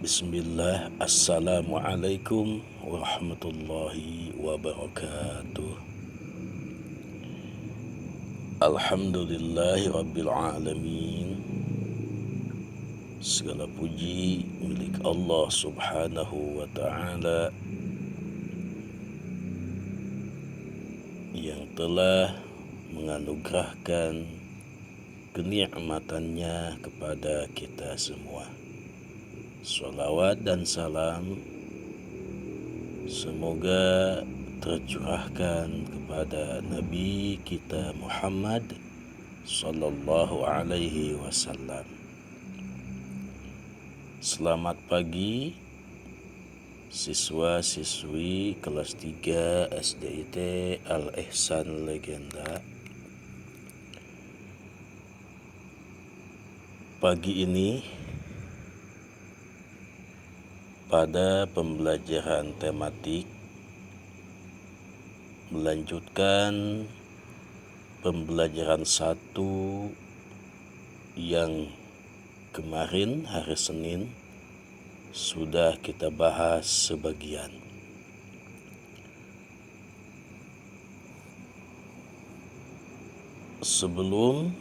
Bismillah, Assalamualaikum warahmatullahi wabarakatuh. Alhamdulillahi rabbil alamin. Segala puji milik Allah subhanahu wa ta'ala yang telah menganugerahkan kenikmatannya kepada kita semua. Salawat dan salam semoga tercurahkan kepada Nabi kita Muhammad sallallahu alaihi wasallam. Selamat pagi siswa-siswi kelas 3 SDIT Al-Ihsan Legenda. Pagi ini pada pembelajaran tematik melanjutkan pembelajaran 1 yang kemarin hari Senin sudah kita bahas sebagian. Sebelum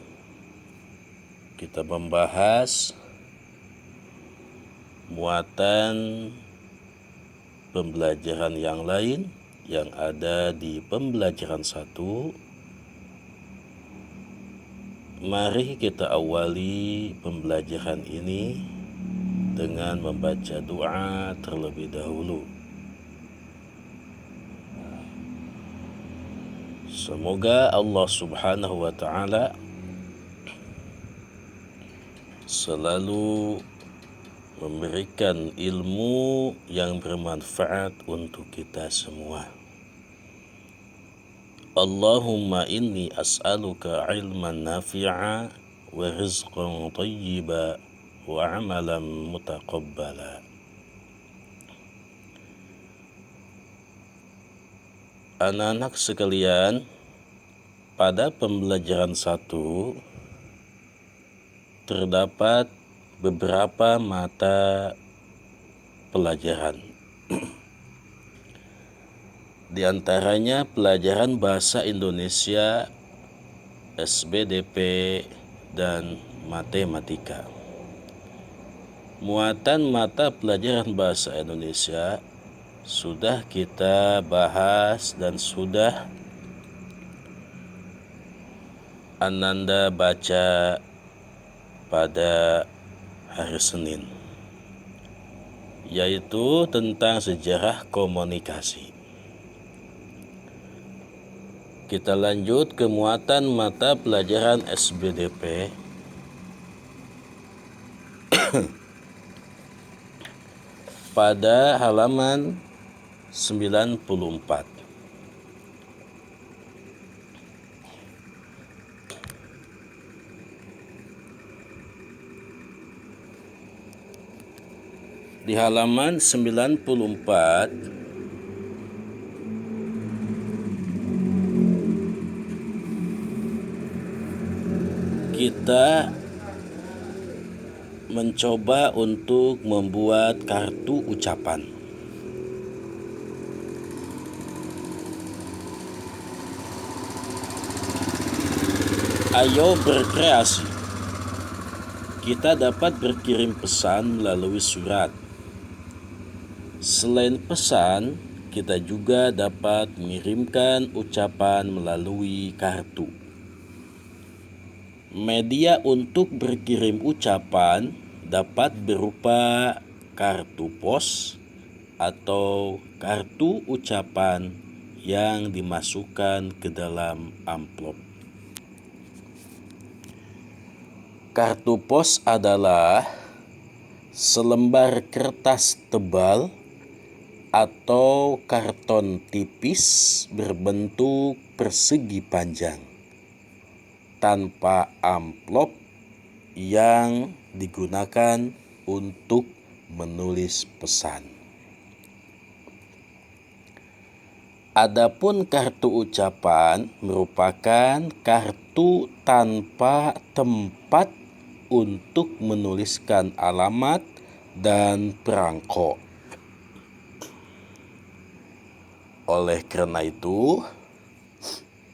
kita membahas muatan pembelajaran yang lain yang ada di pembelajaran 1, mari kita awali pembelajaran ini dengan membaca doa terlebih dahulu. Semoga Allah subhanahu wa ta'ala selalu memberikan ilmu yang bermanfaat untuk kita semua. Allahumma inni as'aluka ilman nafi'a wa rizqan tayyiba wa amalan mutaqabbala. Anak-anak sekalian, pada pembelajaran 1 terdapat beberapa mata pelajaran. Di antaranya pelajaran bahasa Indonesia, SBDP, dan matematika. Muatan mata pelajaran bahasa Indonesia sudah kita bahas dan sudah Ananda baca pada hari Senin, yaitu tentang sejarah komunikasi. Kita lanjut ke muatan mata pelajaran SBDP. Pada halaman 94. Di halaman 94 kita mencoba untuk membuat kartu ucapan. Ayo berkreasi. Kita dapat berkirim pesan melalui surat. Selain pesan, kita juga dapat mengirimkan ucapan melalui kartu. Media untuk berkirim ucapan dapat berupa kartu pos atau kartu ucapan yang dimasukkan ke dalam amplop. Kartu pos adalah selembar kertas tebal atau karton tipis berbentuk persegi panjang tanpa amplop yang digunakan untuk menulis pesan. Adapun kartu ucapan merupakan kartu tanpa tempat untuk menuliskan alamat dan perangko. Oleh karena itu,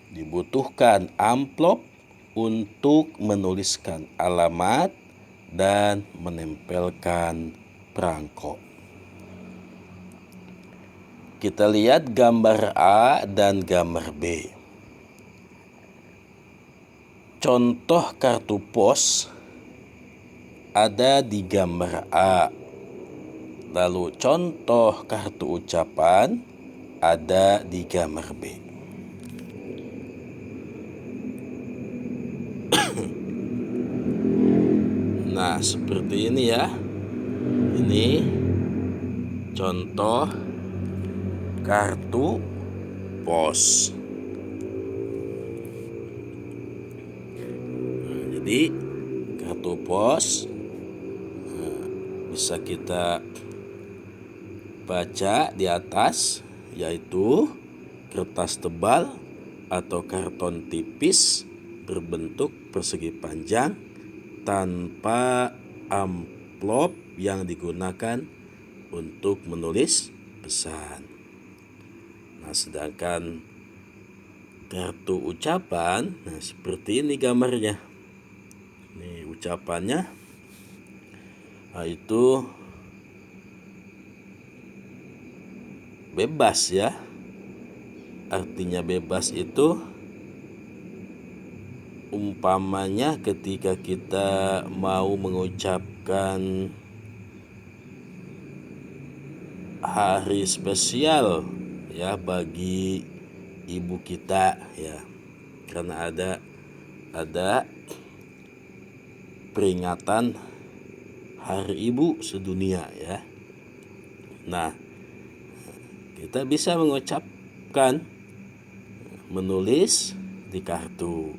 dibutuhkan amplop untuk menuliskan alamat dan menempelkan perangko. Kita lihat gambar A dan gambar B. Contoh kartu pos ada di gambar A. Lalu contoh kartu ucapan ada di gambar B. Nah, seperti ini ya. Ini contoh kartu pos. Nah, jadi kartu pos bisa kita baca di atas, yaitu kertas tebal atau karton tipis berbentuk persegi panjang tanpa amplop yang digunakan untuk menulis pesan. Nah, sedangkan kartu ucapan, nah seperti ini gambarnya. Ini ucapannya, itu bebas ya. Artinya bebas itu umpamanya ketika kita mau mengucapkan hari spesial ya bagi ibu kita ya, karena ada peringatan hari ibu sedunia ya. Nah, kita bisa mengucapkan, menulis di kartu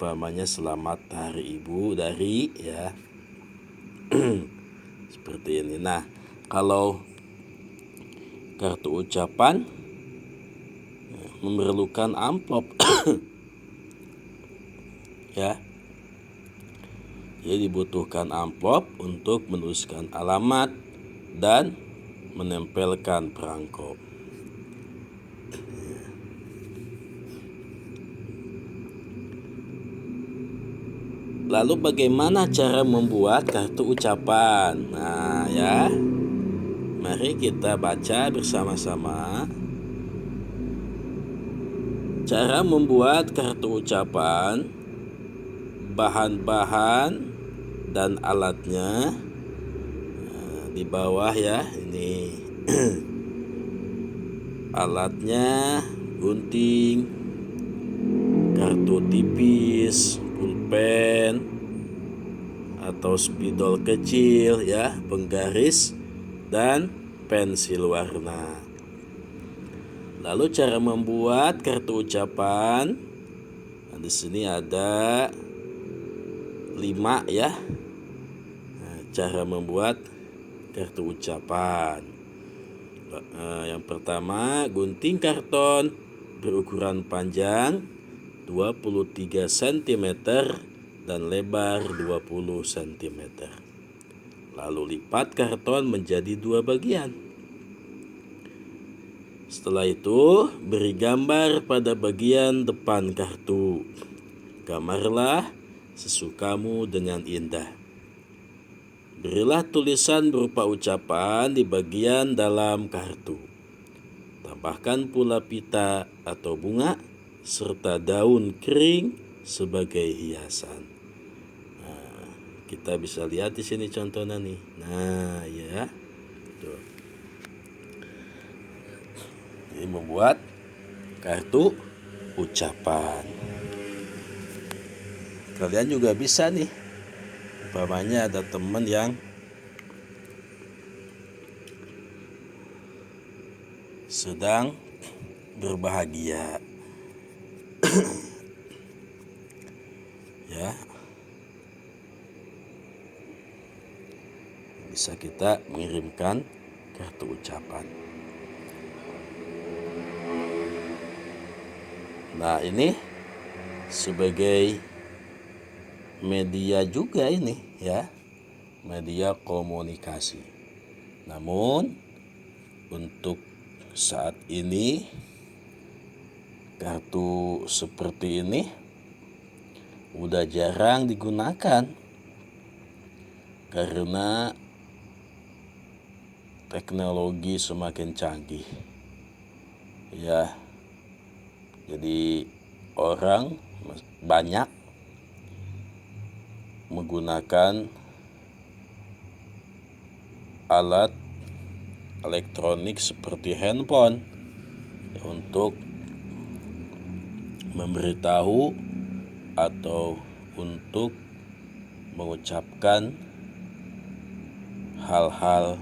umpamanya selamat hari ibu dari ya seperti ini. Nah, kalau kartu ucapan memerlukan amplop ya. Jadi dibutuhkan amplop untuk menuliskan alamat dan menempelkan perangko. Lalu bagaimana cara membuat kartu ucapan? Nah ya, mari kita baca bersama-sama. Cara membuat kartu ucapan, bahan-bahan dan alatnya di bawah ya. Ini alatnya: gunting, kartu tipis, pulpen atau spidol kecil ya, penggaris dan pensil warna. Lalu cara membuat kartu ucapan, nah, di sini ada 5 ya. Nah, cara membuat kartu ucapan. Yang pertama, gunting karton berukuran panjang 23 cm dan lebar 20 cm. Lalu lipat karton menjadi 2 bagian. Setelah itu, beri gambar pada bagian depan kartu. Gambarlah sesukamu dengan indah. Berilah tulisan berupa ucapan di bagian dalam kartu. Tambahkan pula pita atau bunga serta daun kering sebagai hiasan. Nah, kita bisa lihat di sini contohnya nih. Nah, ya. Tuh. Ini membuat kartu ucapan. Kalian juga bisa nih. Umpamanya ada teman yang sedang berbahagia. Ya. Bisa kita mengirimkan kartu ucapan. Nah, ini sebagai media juga ini ya. media komunikasi. Namun untuk saat ini kartu seperti ini udah jarang digunakan karena teknologi semakin canggih. Ya, jadi orang banyak menggunakan alat elektronik seperti handphone untuk memberitahu atau untuk mengucapkan hal-hal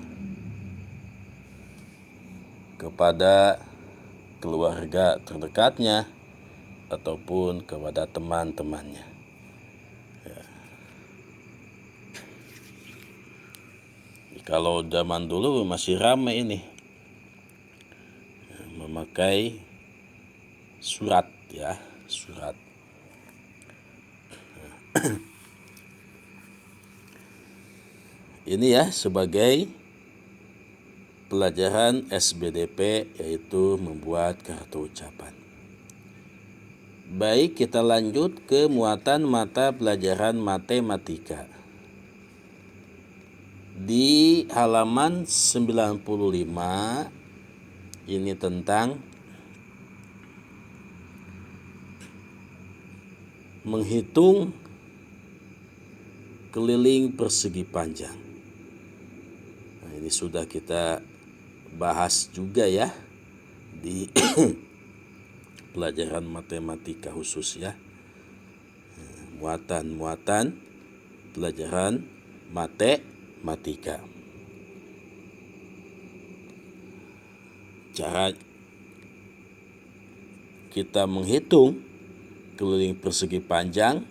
kepada keluarga terdekatnya ataupun kepada teman-temannya. Kalau zaman dulu masih ramai ini memakai surat, ya, surat. Ini ya sebagai pelajaran SBDP, yaitu membuat kartu ucapan. Baik, kita lanjut ke muatan mata pelajaran matematika. Di halaman 95 ini tentang menghitung keliling persegi panjang. Nah, ini sudah kita bahas juga ya di pelajaran matematika khusus ya. Muatan-muatan pelajaran matematika. Cara kita menghitung keliling persegi panjang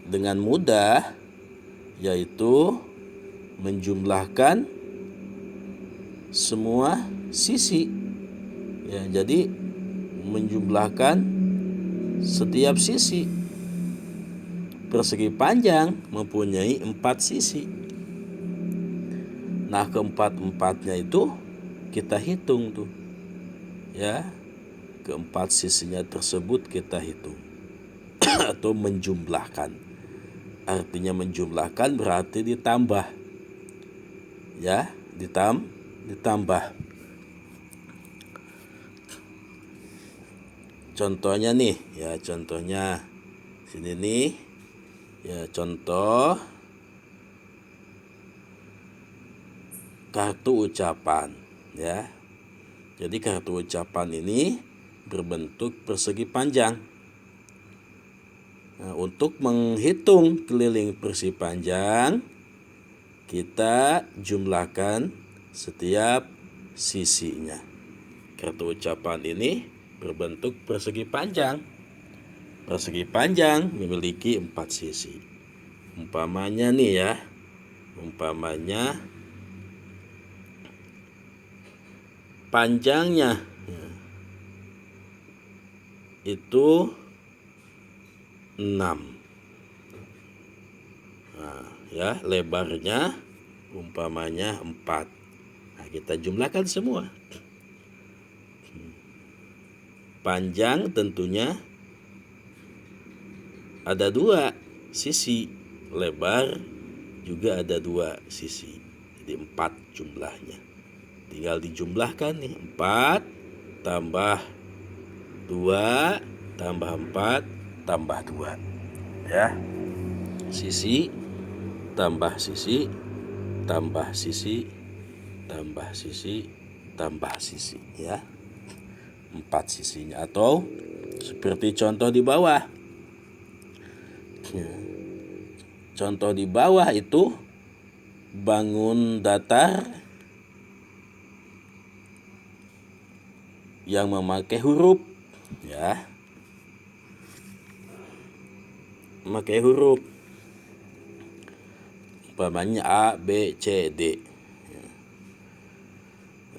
dengan mudah, yaitu menjumlahkan semua sisi. Ya, jadi menjumlahkan setiap sisi. Persegi panjang mempunyai 4 sisi. Nah, keempat-empatnya itu kita hitung tuh. Ya, keempat sisinya tersebut kita hitung atau menjumlahkan. Artinya menjumlahkan berarti ditambah. Ya, ditambah. Contohnya nih, ya contohnya sini nih. Ya, contoh kartu ucapan, ya. Jadi kartu ucapan ini berbentuk persegi panjang. Nah, untuk menghitung keliling persegi panjang, kita jumlahkan setiap sisinya. Kartu ucapan ini berbentuk persegi panjang. Persegi panjang memiliki 4 sisi. Umpamanya nih ya, umpamanya panjangnya itu 6. Nah, ya, lebarnya umpamanya 4. Nah, kita jumlahkan semua. Panjang tentunya ada 2 sisi, lebar juga ada 2 sisi. Jadi 4 jumlahnya. Tinggal dijumlahkan nih, 4 tambah 2 tambah 4 tambah 2. Ya. Sisi tambah sisi tambah sisi tambah sisi tambah sisi, ya. 4 sisinya, atau seperti contoh di bawah. Contoh di bawah itu bangun datar yang memakai huruf, ya. Memakai huruf. Umpamanya A, B, C, D.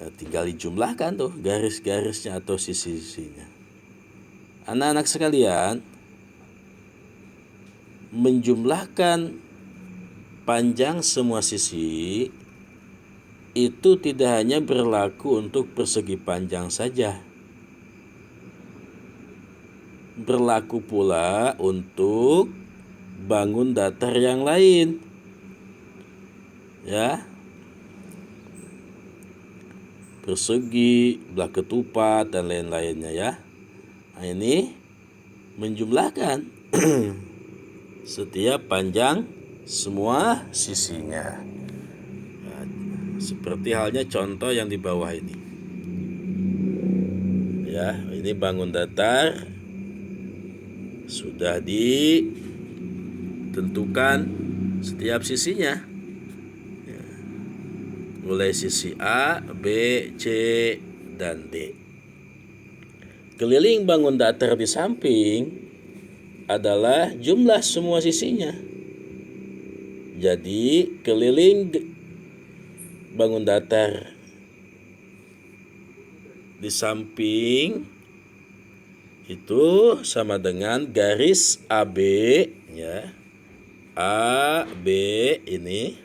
Nah, tinggal dijumlahkan tuh garis-garisnya atau sisi-sisinya. Anak-anak sekalian, menjumlahkan panjang semua sisi itu tidak hanya berlaku untuk persegi panjang saja, berlaku pula untuk bangun datar yang lain, ya, persegi, belah ketupat dan lain-lainnya, ya. Nah, ini menjumlahkan setiap panjang semua sisinya. Nah, seperti halnya contoh yang di bawah ini. Ya, ini bangun datar sudah ditentukan setiap sisinya. Ya, mulai sisi A, B, C, dan D. Keliling bangun datar di samping adalah jumlah semua sisinya. Jadi keliling bangun datar di samping itu sama dengan garis AB, ya. AB ini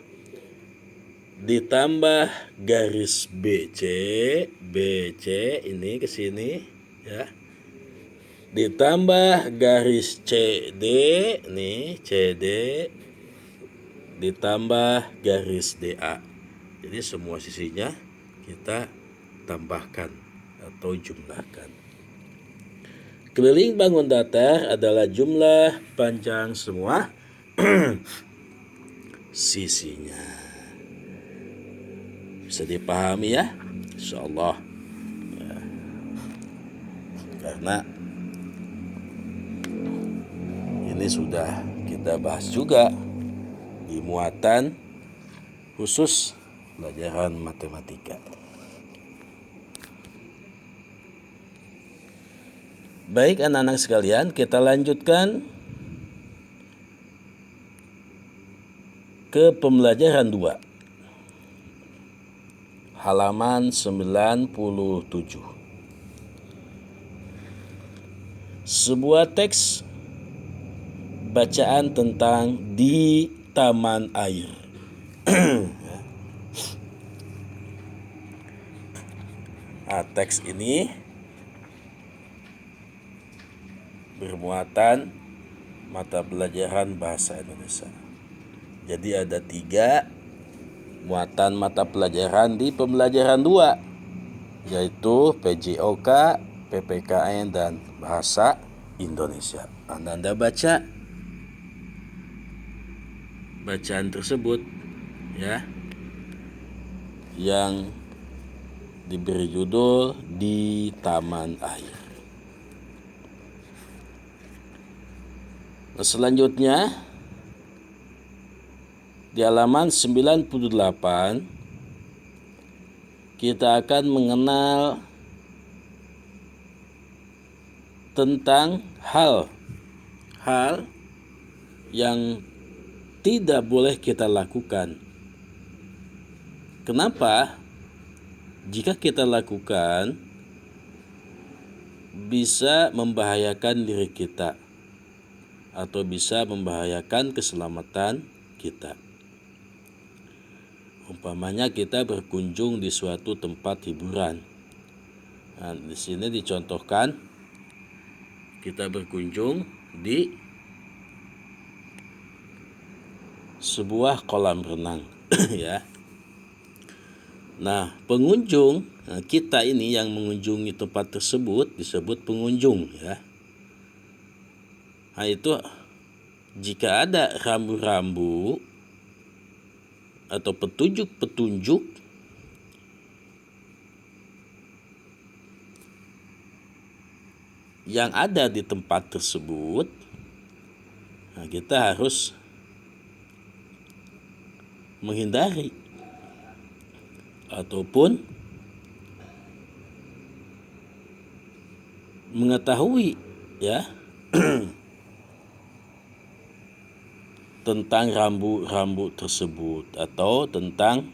ditambah garis BC, BC ini ke sini, ya. Ditambah garis CD nih, CD ditambah garis DA. Jadi semua sisinya kita tambahkan atau jumlahkan. Keliling bangun datar adalah jumlah panjang semua sisinya. Bisa dipahami, ya? Insyaallah. Ya. Karena ini sudah kita bahas juga di muatan khusus pelajaran matematika. Baik anak-anak sekalian, kita lanjutkan ke pembelajaran 2. Halaman 97. Sebuah teks bacaan tentang di taman air. Nah, teks ini bermuatan mata pelajaran bahasa Indonesia. Jadi ada 3 muatan mata pelajaran di pembelajaran 2, yaitu PJOK, PPKN, dan bahasa Indonesia. Anda baca bacaan tersebut, ya, yang diberi judul di taman air. Nah, selanjutnya di halaman 98 kita akan mengenal tentang hal yang tidak boleh kita lakukan. Kenapa? Jika kita lakukan bisa membahayakan diri kita atau bisa membahayakan keselamatan kita. Umpamanya kita berkunjung di suatu tempat hiburan. Nah, di sini dicontohkan kita berkunjung di sebuah kolam renang, ya. Nah, pengunjung, kita ini yang mengunjungi tempat tersebut disebut pengunjung, ya. Nah, itu jika ada rambu-rambu atau petunjuk-petunjuk yang ada di tempat tersebut, nah, kita harus menghindari ataupun mengetahui, ya, tentang rambu-rambu tersebut atau tentang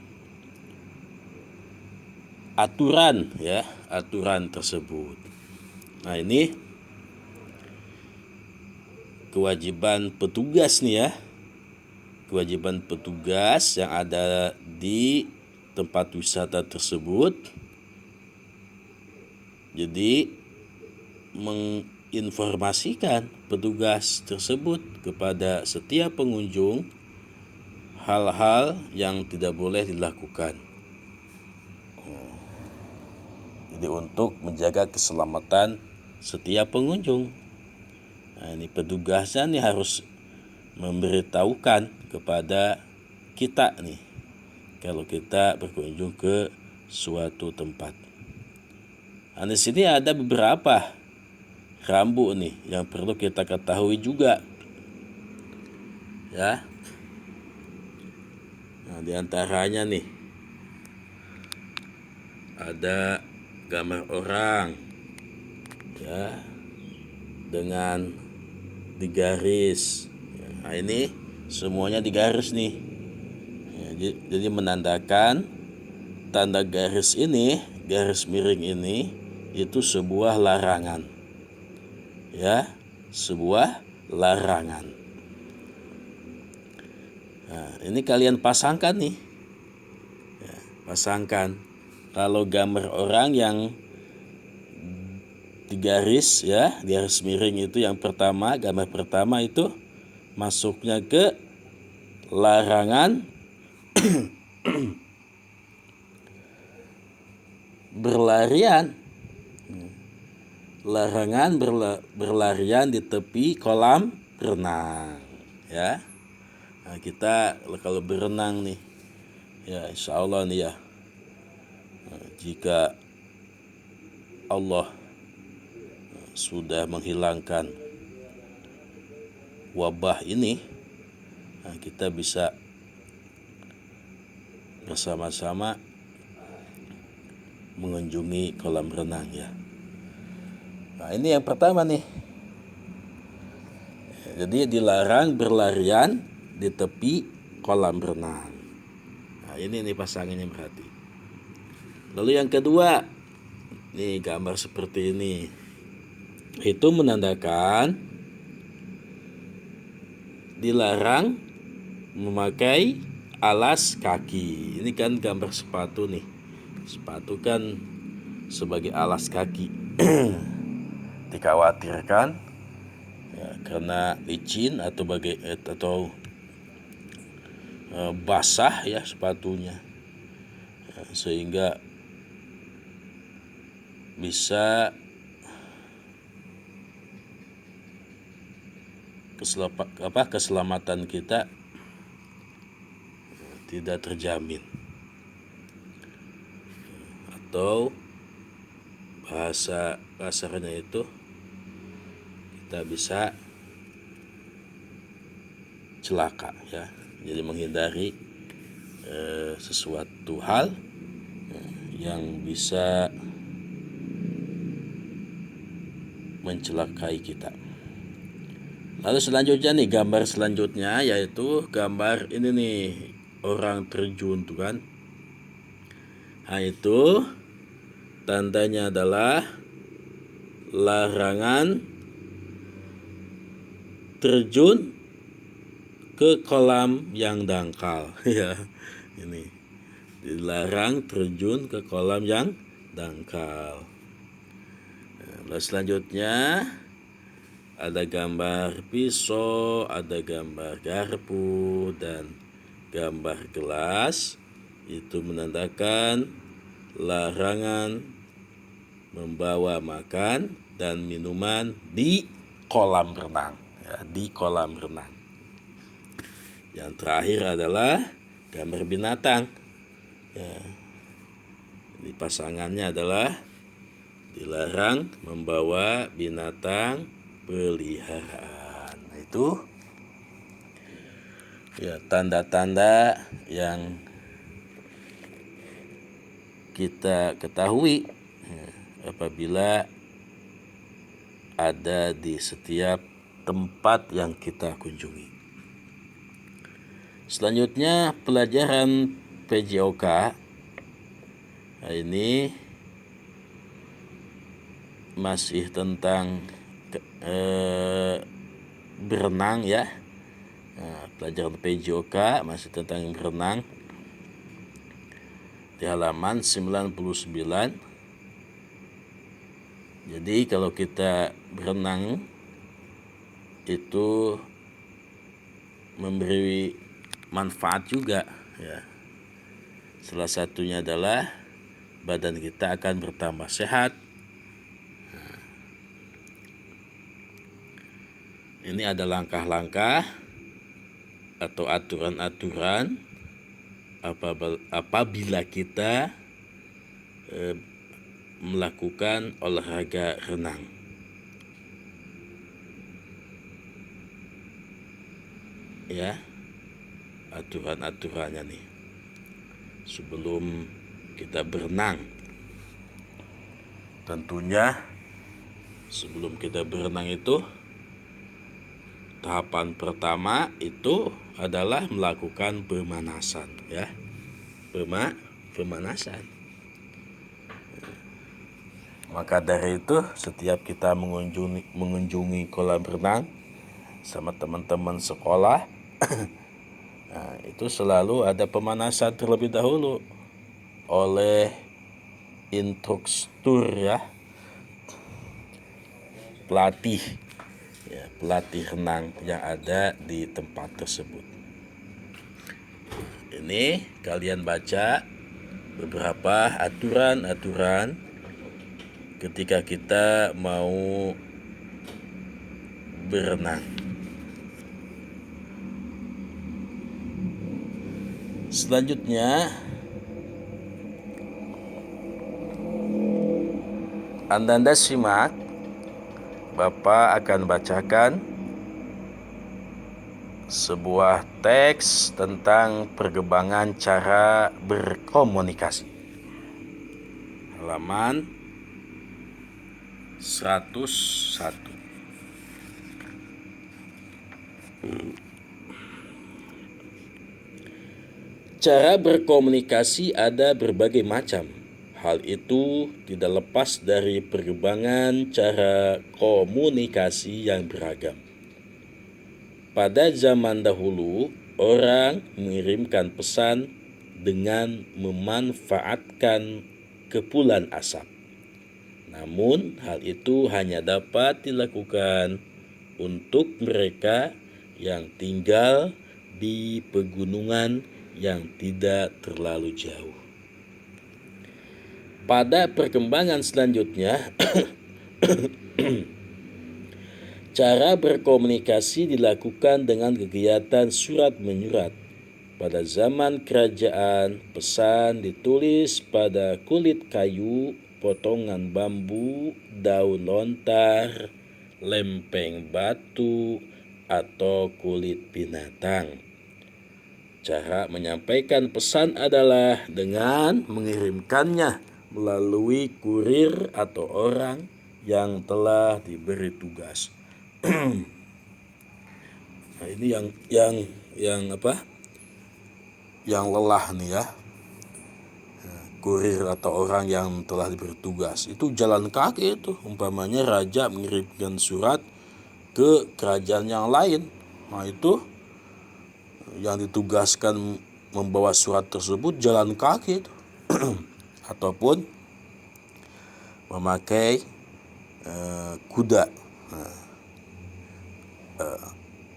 aturan, ya, aturan tersebut. Nah, ini kewajiban petugas nih ya. Kewajiban petugas yang ada di tempat wisata tersebut. Jadi menginformasikan petugas tersebut kepada setiap pengunjung hal-hal yang tidak boleh dilakukan. Jadi untuk menjaga keselamatan setiap pengunjung. Nah, ini petugasnya nih harus memberitahukan kepada kita nih kalau kita berkunjung ke suatu tempat. Nah, di sini ada beberapa rambu nih yang perlu kita ketahui juga. Ya. Nah, di antaranya nih ada gambar orang ya dengan digaris. Nah, ini semuanya digaris nih. Ya, jadi menandakan tanda garis ini, garis miring ini itu sebuah larangan. Ya, sebuah larangan. Nah, ini kalian pasangkan nih. Ya, pasangkan. Kalau gambar orang yang digaris ya, garis miring itu yang pertama, gambar pertama itu masuknya ke larangan berlarian. Larangan berlarian di tepi kolam renang ya. Nah, kita kalau berenang nih ya, insya Allah nih ya, jika Allah sudah menghilangkan wabah ini, nah, kita bisa bersama-sama mengunjungi kolam renang ya. Nah, ini yang pertama nih. Jadi dilarang berlarian di tepi kolam renang. Nah, ini nih pasangannya berarti. Lalu yang kedua, nih gambar seperti ini. Itu menandakan dilarang memakai alas kaki. Ini kan gambar sepatu nih. Sepatu kan sebagai alas kaki. Dikhawatirkan ya, karena licin atau basah ya sepatunya, ya, sehingga bisa keselamatan kita tidak terjamin, atau bahasa kasarnya itu kita bisa celaka ya. Jadi menghindari sesuatu hal yang bisa mencelakai kita. Lalu selanjutnya nih, gambar selanjutnya yaitu gambar ini nih, orang terjun tuh kan. Nah, itu tandanya adalah larangan terjun ke kolam yang dangkal ya. Ini dilarang terjun ke kolam yang dangkal. Nah, selanjutnya ada gambar pisau, ada gambar garpu, dan gambar gelas. Itu menandakan larangan membawa makan dan minuman di kolam renang ya, di kolam renang. Yang terakhir adalah gambar binatang ya. Ini pasangannya adalah dilarang membawa binatang peliharaan. Nah, itu ya tanda-tanda yang kita ketahui ya, apabila ada di setiap tempat yang kita kunjungi. Selanjutnya pelajaran PJOK. Nah, ini masih tentang berenang ya. Pelajaran PJOK masih tentang berenang di halaman 99. Jadi kalau kita berenang itu memberi manfaat juga ya. Salah satunya adalah badan kita akan bertambah sehat. Ini ada langkah-langkah atau aturan-aturan apabila kita melakukan olahraga renang. Ya, aturan-aturannya nih sebelum kita berenang. Tentunya sebelum kita berenang itu tahapan pertama itu adalah melakukan pemanasan ya. Pemanasan. Maka dari itu setiap kita mengunjungi kolam renang sama teman-teman sekolah nah, itu selalu ada pemanasan terlebih dahulu oleh instruktur ya, pelatih renang yang ada di tempat tersebut. Ini kalian baca beberapa aturan-aturan ketika kita mau berenang. Selanjutnya Anda simak, Bapak akan bacakan sebuah teks tentang perkembangan cara berkomunikasi. Halaman 101. Cara berkomunikasi ada berbagai macam. Hal itu tidak lepas dari perkembangan cara komunikasi yang beragam. Pada zaman dahulu, orang mengirimkan pesan dengan memanfaatkan kepulan asap. Namun, hal itu hanya dapat dilakukan untuk mereka yang tinggal di pegunungan yang tidak terlalu jauh. Pada perkembangan selanjutnya, cara berkomunikasi dilakukan dengan kegiatan surat menyurat. Pada zaman kerajaan, pesan ditulis pada kulit kayu, potongan bambu, daun lontar, lempeng batu, atau kulit binatang. Cara menyampaikan pesan adalah dengan mengirimkannya melalui kurir atau orang yang telah diberi tugas. Nah, ini yang lelah nih ya. Kurir atau orang yang telah diberi tugas itu jalan kaki itu. Umpamanya raja mengirimkan surat ke kerajaan yang lain. Nah, itu yang ditugaskan membawa surat tersebut jalan kaki itu. Ataupun memakai kuda,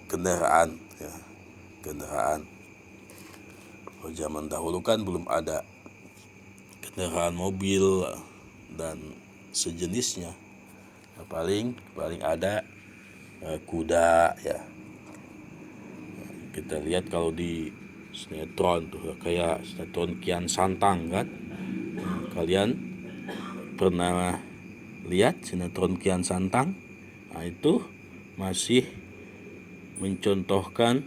kendaraan. Kalau zaman dahulu kan belum ada kendaraan mobil dan sejenisnya. Paling ada kuda ya. Kita lihat kalau di sinetron tuh kayak sinetron Kian Santang kan. Kalian pernah lihat sinetron Kian Santang? Nah, itu masih mencontohkan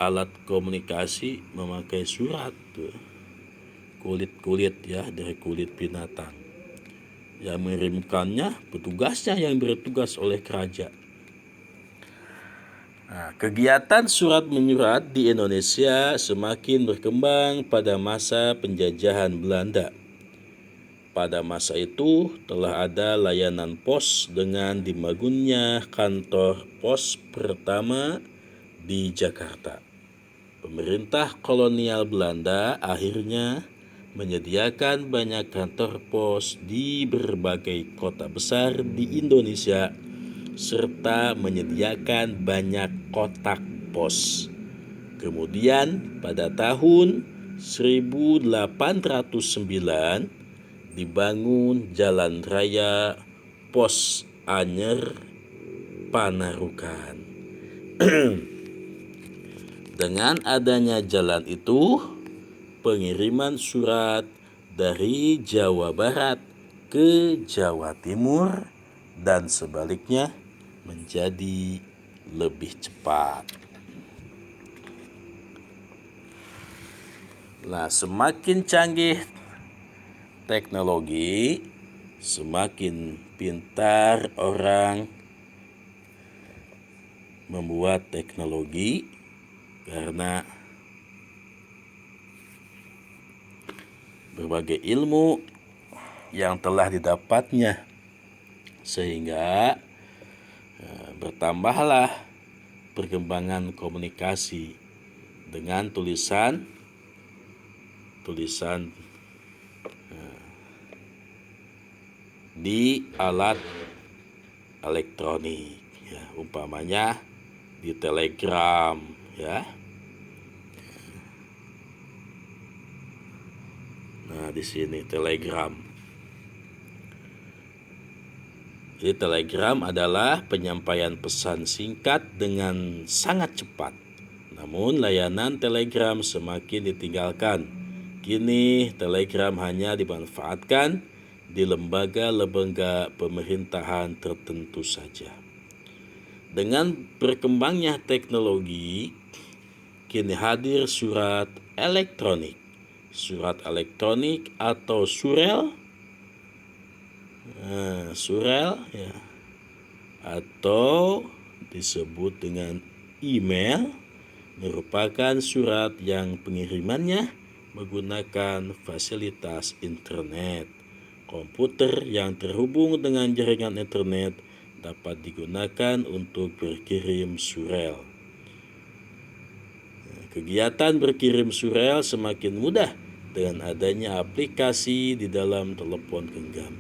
alat komunikasi memakai surat tuh. Kulit ya, dari kulit binatang. Yang mengirimkannya petugasnya yang bertugas oleh kerajaan. Nah, kegiatan surat menyurat di Indonesia semakin berkembang pada masa penjajahan Belanda. pada masa itu telah ada layanan pos dengan dibangunnya kantor pos pertama di Jakarta. Pemerintah kolonial Belanda akhirnya menyediakan banyak kantor pos di berbagai kota besar di Indonesia serta menyediakan banyak kotak pos. Kemudian pada tahun 1809 dibangun Jalan Raya Pos Anyer Panarukan. Dengan adanya jalan itu, pengiriman surat dari Jawa Barat ke Jawa Timur dan sebaliknya menjadi lebih cepat. Nah, semakin canggih teknologi, semakin pintar orang membuat teknologi karena berbagai ilmu yang telah didapatnya, sehingga bertambahlah perkembangan komunikasi dengan tulisan di alat elektronik, ya, umpamanya di telegram, ya. Nah, di sini telegram. Jadi telegram adalah penyampaian pesan singkat dengan sangat cepat. Namun layanan telegram semakin ditinggalkan. Kini telegram hanya dimanfaatkan di lembaga-lembaga pemerintahan tertentu saja. Dengan berkembangnya teknologi, kini hadir surat elektronik. Surat elektronik atau surel, ya, atau disebut dengan email, merupakan surat yang pengirimannya menggunakan fasilitas internet. Komputer yang terhubung dengan jaringan internet dapat digunakan untuk berkirim surel. Kegiatan berkirim surel semakin mudah dengan adanya aplikasi di dalam telepon genggam.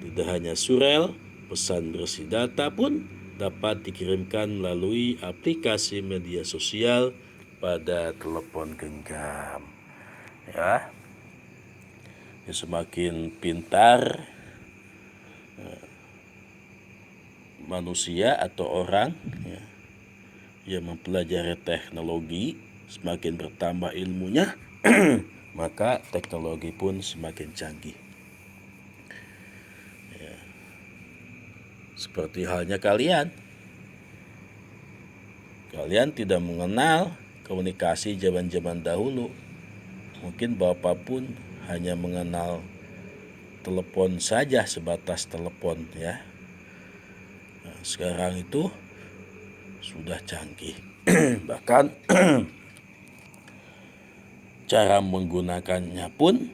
Tidak hanya surel, pesan berisi data pun dapat dikirimkan melalui aplikasi media sosial pada telepon genggam. Ya, semakin pintar manusia atau orang, ya, yang mempelajari teknologi, semakin bertambah ilmunya, maka teknologi pun semakin canggih. Ya. Seperti halnya kalian tidak mengenal komunikasi zaman-zaman dahulu. Mungkin Bapak pun hanya mengenal telepon saja, sebatas telepon, ya. Nah, sekarang itu sudah canggih. Bahkan cara menggunakannya pun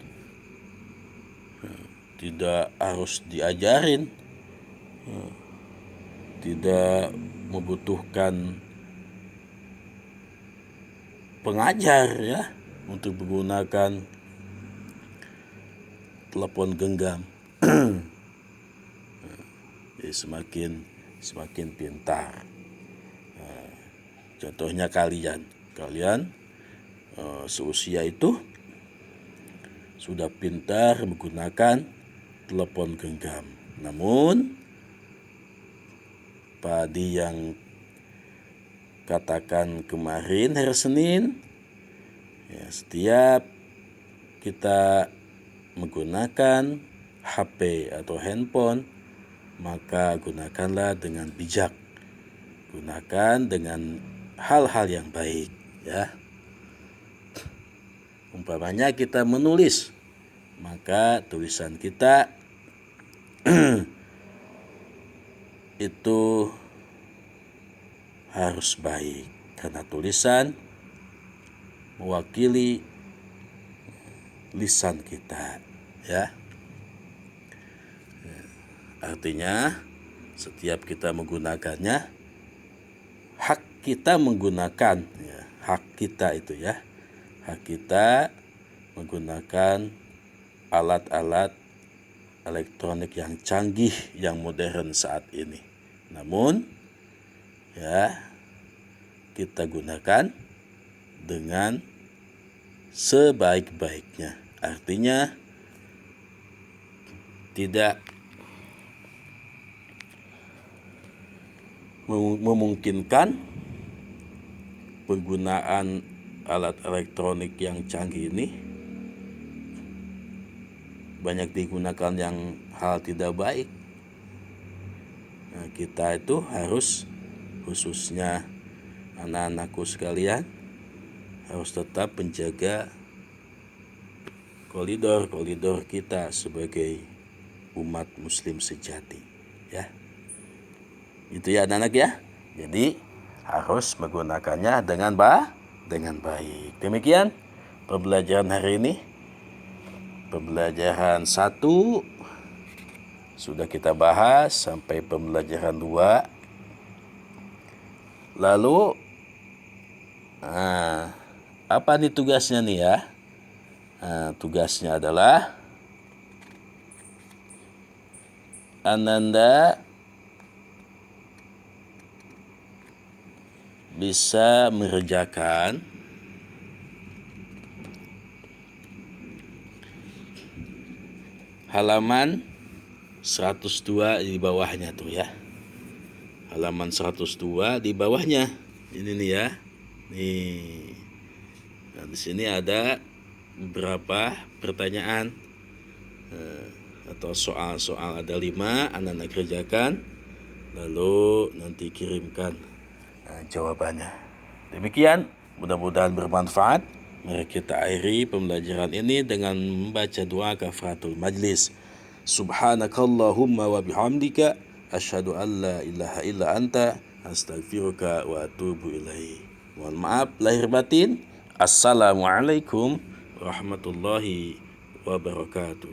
tidak harus diajarin, tidak membutuhkan pengajar, ya, untuk menggunakan telepon genggam. Jadi semakin pintar. Contohnya kalian seusia itu sudah pintar menggunakan telepon genggam. Namun padi yang katakan kemarin hari Senin, ya, setiap kita menggunakan HP atau handphone, maka gunakanlah dengan bijak. Gunakan dengan hal-hal yang baik, ya. Umpamanya kita menulis, maka tulisan kita itu harus baik, karena tulisan mewakili lisan kita, ya. Artinya setiap kita menggunakannya, hak kita menggunakan, ya, hak kita itu ya, hak kita menggunakan alat-alat elektronik yang canggih, yang modern saat ini. Namun ya, kita gunakan dengan sebaik-baiknya. Artinya tidak memungkinkan penggunaan alat elektronik yang canggih ini banyak digunakan yang hal tidak baik. Nah, kita itu harus, khususnya anak-anakku sekalian, harus tetap menjaga koridor kita sebagai umat muslim sejati, ya. Itu ya anak-anak ya. Jadi harus menggunakannya dengan baik. Demikian pembelajaran hari ini. Pembelajaran 1 sudah kita bahas sampai pembelajaran 2. Lalu apa nih tugasnya nih ya? Tugasnya adalah Ananda bisa mengerjakan halaman 102 di bawahnya tuh ya. Halaman 102 di bawahnya. Ini nih ya. Nih. Nah, di sini ada beberapa pertanyaan atau soal-soal, ada 5, anak-anak kerjakan, lalu nanti kirimkan jawabannya. Demikian, mudah-mudahan bermanfaat. Mari kita akhiri pembelajaran ini dengan membaca doa kafaratul majlis. Subhanakallahumma wa bihamdika asyhadu an la ilaha illa anta astaghfiruka wa atubu ilaik. Mohon maaf lahir batin. Assalamualaikum warahmatullahi wabarakatuh.